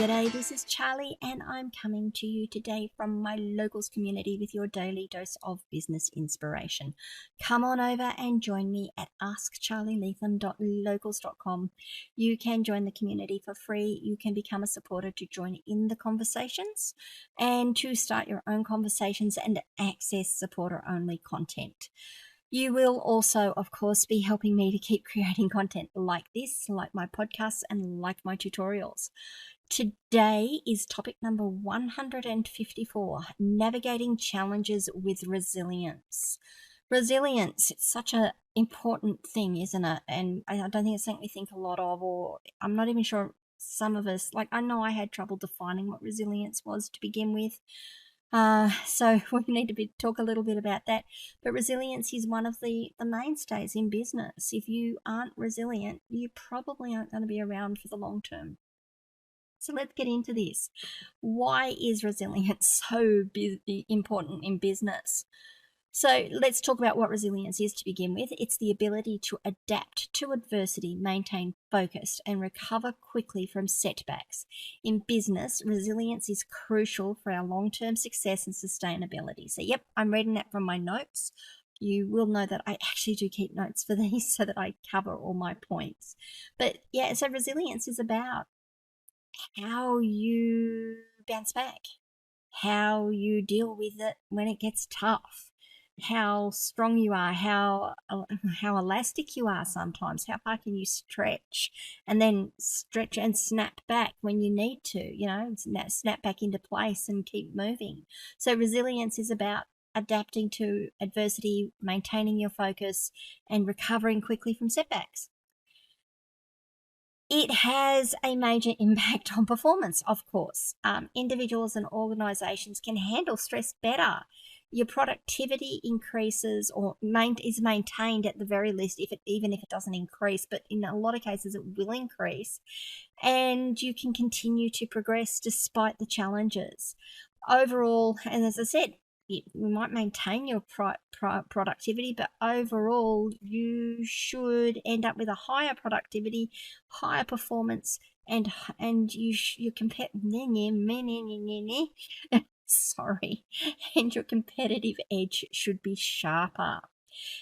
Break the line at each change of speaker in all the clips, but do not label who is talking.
G'day, this is Charlie and I'm coming to you today from my locals community with your daily dose of business inspiration. Come on over and join me at askcharlieleetham.locals.com. You can join the community for free. You can become a supporter to join in the conversations and to start your own conversations and access supporter-only content. You will also, of course, be helping me to keep creating content like this, like my podcasts and like my tutorials. Today is topic number 154, navigating challenges with resilience. Resilience, it's such an important thing, isn't it? And I don't think it's something we think a lot of, or I'm not even sure some of us, like I know I had trouble defining what resilience was to begin with. So we need to talk a little bit about that. But resilience is one of the mainstays in business. If you aren't resilient, you probably aren't going to be around for the long term. So let's get into this. Why is resilience so important in business? So let's talk about what resilience is to begin with. It's the ability to adapt to adversity, maintain focus, and recover quickly from setbacks. In business, resilience is crucial for our long-term success and sustainability. So yep, I'm reading that from my notes. You will know that I actually do keep notes for these so that I cover all my points. But yeah, so resilience is about how you bounce back, how you deal with it when it gets tough, how strong you are, how elastic you are sometimes, how far can you stretch, and then stretch and snap back when you need to, snap back into place and keep moving. So resilience is about adapting to adversity, maintaining your focus, and recovering quickly from setbacks. It has a major impact on performance, of course. Individuals and organizations can handle stress better. Your productivity increases or is maintained at the very least, even if it doesn't increase, but in a lot of cases it will increase. And you can continue to progress despite the challenges. Overall, and as I said, you might maintain your productivity, but overall you should end up with a higher productivity, higher performance, and you compare sorry, and your competitive edge should be sharper.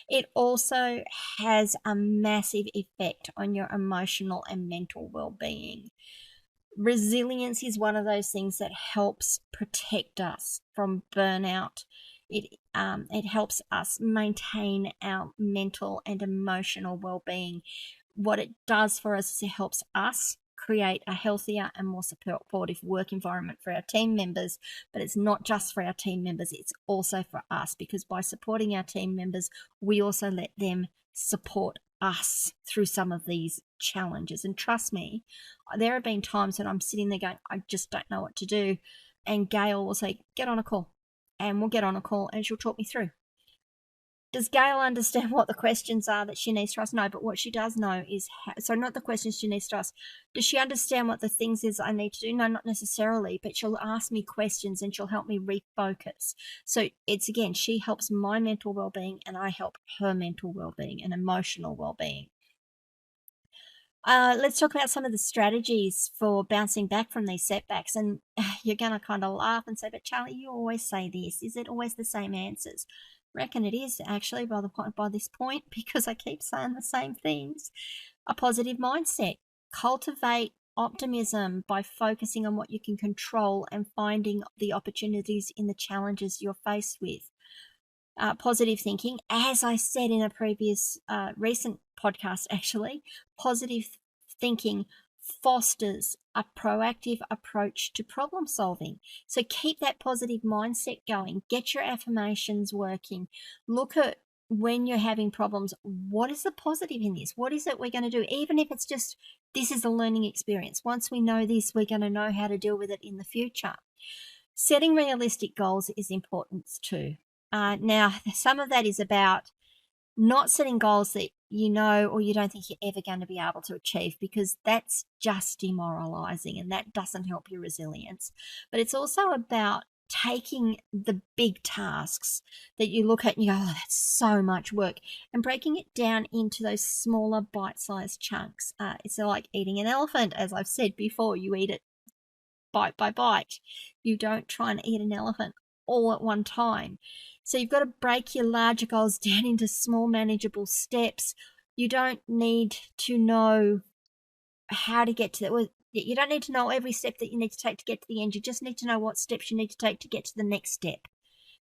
It also has a massive effect on your emotional and mental well-being. Resilience is one of those things that helps protect us from burnout. It helps us maintain our mental and emotional well-being. What it does for us is it helps us create a healthier and more supportive work environment for our team members. But it's not just for our team members, it's also for us, because by supporting our team members, we also let them support us through some of these challenges. And trust me, there have been times when I'm sitting there going, I just don't know what to do. And Gail will say, get on a call. And we'll get on a call and she'll talk me through. Does Gail understand what the questions are that she needs to ask? No, but what she does know is, not the questions she needs to ask. Does she understand what the things is I need to do? No, not necessarily, but she'll ask me questions and she'll help me refocus. So it's, again, she helps my mental well-being and I help her mental well-being and emotional well-being. Let's talk about some of the strategies for bouncing back from these setbacks. And you're going to kind of laugh and say, but Charlie, you always say this. Is it always the same answers? Reckon it is actually by this point, because I keep saying the same things. A positive mindset. Cultivate optimism by focusing on what you can control and finding the opportunities in the challenges you're faced with. Positive thinking, as I said in a previous recent podcast, actually, positive thinking fosters a proactive approach to problem solving. So keep that positive mindset going. Get your affirmations working. Look at, when you're having problems, what is the positive in this? What is it we're going to do? Even if it's just, this is a learning experience. Once we know this, we're going to know how to deal with it in the future. Setting realistic goals is important too. Now, some of that is about not setting goals that you know or you don't think you're ever going to be able to achieve, because that's just demoralizing and that doesn't help your resilience. But it's also about taking the big tasks that you look at and you go, oh, that's so much work, and breaking it down into those smaller bite-sized chunks. It's like eating an elephant, as I've said before. You eat it bite by bite. You don't try and eat an elephant all at one time. So you've got to break your larger goals down into small, manageable steps. You don't need to know how to get to that. You don't need to know every step that you need to take to get to the end. You just need to know what steps you need to take to get to the next step,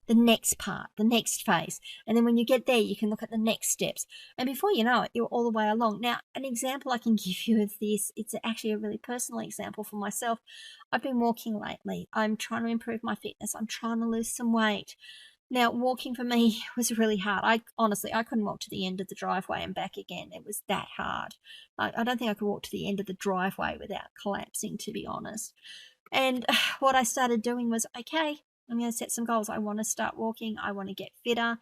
the next part, the next phase. And then when you get there, you can look at the next steps. And before you know it, you're all the way along. Now, an example I can give you of this, it's actually a really personal example for myself. I've been walking lately. I'm trying to improve my fitness. I'm trying to lose some weight. Now, walking for me was really hard. I couldn't walk to the end of the driveway and back again. It was that hard. I don't think I could walk to the end of the driveway without collapsing, to be honest. And what I started doing was, okay, I'm going to set some goals. I want to start walking. I want to get fitter.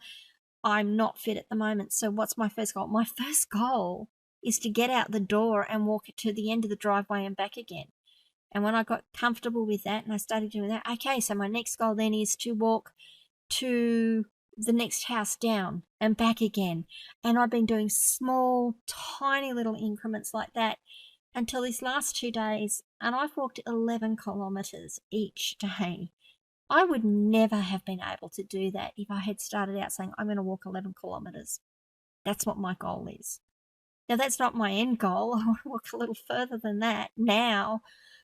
I'm not fit at the moment. So what's my first goal? My first goal is to get out the door and walk to the end of the driveway and back again. And when I got comfortable with that and I started doing that, okay, so my next goal then is to walk to the next house down and back again. And I've been doing small, tiny little increments like that until these last 2 days, and I've walked 11 kilometers each day. I would never have been able to do that if I had started out saying, I'm going to walk 11 kilometers. That's what my goal is. Now, that's not my end goal. I want to walk a little further than that now.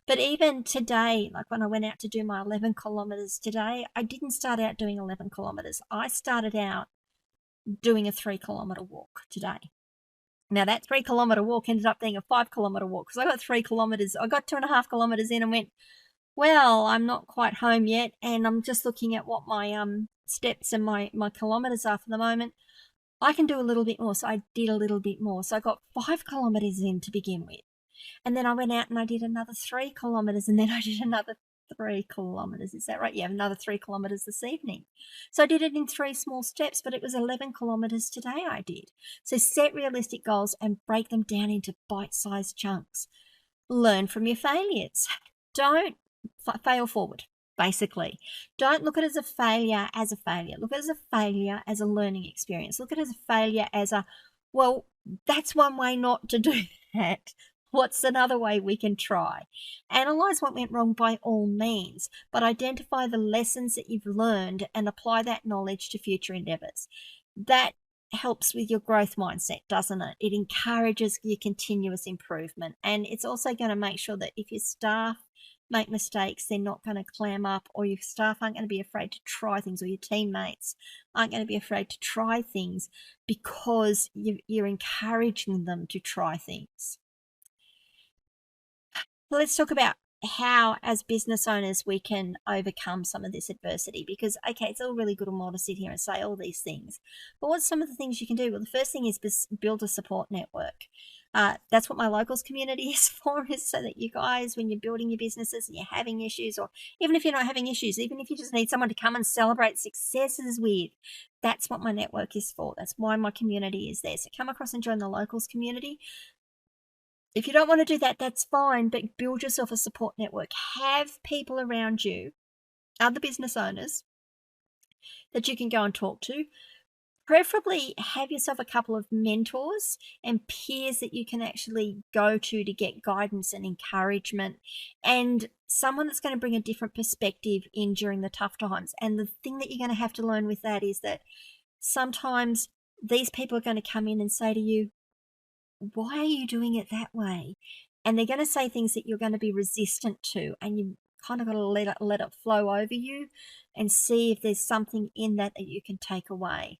But even today, like when I went out to do my 11 kilometers today, I didn't start out doing 11 kilometers. I started out doing a 3-kilometer walk today. Now, that 3-kilometer walk ended up being a 5-kilometer walk because I got 3 kilometers. I got 2.5 kilometers in and went, well, I'm not quite home yet. And I'm just looking at what my steps and my kilometers are for the moment. I can do a little bit more. So I did a little bit more. So I got 5 kilometers in to begin with. And then I went out and I did another 3 kilometers, and then I did another 3 kilometers. Is that right? Yeah, another 3 kilometers this evening. So I did it in 3 small steps, but it was 11 kilometers today I did. So set realistic goals and break them down into bite-sized chunks. Learn from your failures. Don't fail forward, basically. Don't look at it as a failure Look at it as a failure as a learning experience. Look at it as a failure as a, well, that's one way not to do that. What's another way we can try? Analyze what went wrong by all means, but identify the lessons that you've learned and apply that knowledge to future endeavors. That helps with your growth mindset, doesn't it? It encourages your continuous improvement. And it's also going to make sure that if your staff make mistakes, they're not going to clam up, or your staff aren't going to be afraid to try things, or your teammates aren't going to be afraid to try things because you're encouraging them to try things. Let's talk about how, as business owners, we can overcome some of this adversity, because, okay, it's all really good and well to sit here and say all these things, but what's some of the things you can do? Well, the first thing is build a support network. That's what my locals community is for, is so that you guys, when you're building your businesses and you're having issues, or even if you're not having issues, even if you just need someone to come and celebrate successes with, that's what my network is for. That's why my community is there. So come across and join the locals community. If you don't want to do that, that's fine, but build yourself a support network. Have people around you, other business owners, that you can go and talk to. Preferably have yourself a couple of mentors and peers that you can actually go to get guidance and encouragement, and someone that's going to bring a different perspective in during the tough times. And the thing that you're going to have to learn with that is that sometimes these people are going to come in and say to you, why are you doing it that way? And they're going to say things that you're going to be resistant to, and you kind of got to let it flow over you and see if there's something in that you can take away.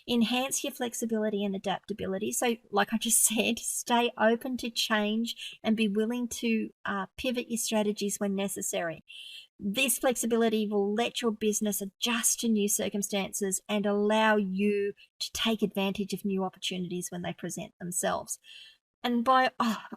Enhance your flexibility and adaptability. So like I just said, stay open to change and be willing to pivot your strategies when necessary. This flexibility will let your business adjust to new circumstances and allow you to take advantage of new opportunities when they present themselves. And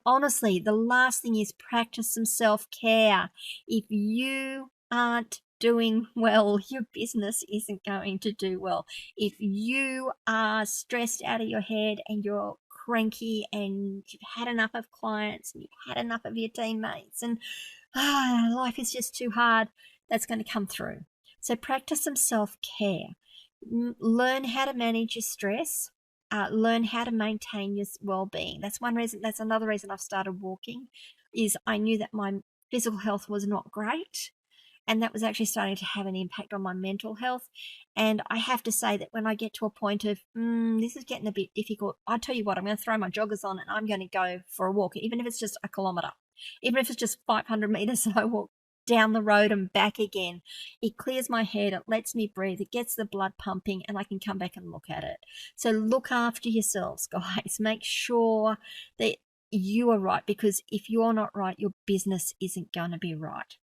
honestly, the last thing is practice some self-care. If you aren't doing well, your business isn't going to do well. If you are stressed out of your head and you're cranky and you've had enough of clients and you've had enough of your teammates and life is just too hard, that's going to come through. So practice some self-care. Learn how to manage your stress. Learn how to maintain your well-being. That's another reason I've started walking, is I knew that my physical health was not great. And that was actually starting to have an impact on my mental health. And I have to say that when I get to a point of, this is getting a bit difficult, I tell you what, I'm going to throw my joggers on and I'm going to go for a walk, even if it's just a kilometre, even if it's just 500 metres and I walk down the road and back again. It clears my head, it lets me breathe, it gets the blood pumping, and I can come back and look at it. So look after yourselves, guys. Make sure that you are right, because if you're not right, your business isn't going to be right.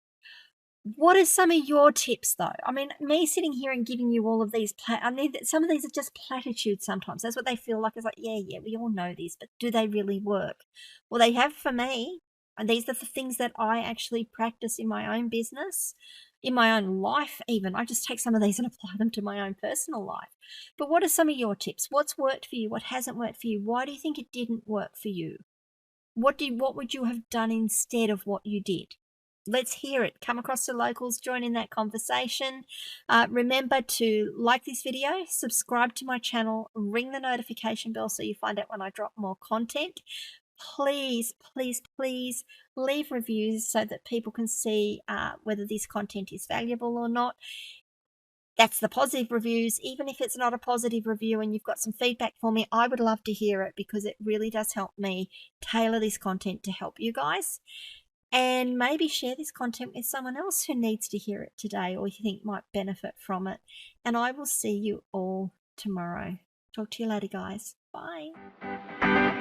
What are some of your tips, though? I mean, me sitting here and giving you all of these, I mean, some of these are just platitudes sometimes. That's what they feel like. It's like, yeah, we all know these, but do they really work? Well, they have for me. And these are the things that I actually practice in my own business, in my own life even. I just take some of these and apply them to my own personal life. But what are some of your tips? What's worked for you? What hasn't worked for you? Why do you think it didn't work for you? What would you have done instead of what you did? Let's hear it. Come across to locals, join in that conversation. Remember to like this video, subscribe to my channel, ring the notification bell so you find out when I drop more content. Please, please, please leave reviews so that people can see whether this content is valuable or not. That's the positive reviews. Even if it's not a positive review and you've got some feedback for me, I would love to hear it, because it really does help me tailor this content to help you guys. And maybe share this content with someone else who needs to hear it today or you think might benefit from it. And I will see you all tomorrow. Talk to you later, guys. Bye.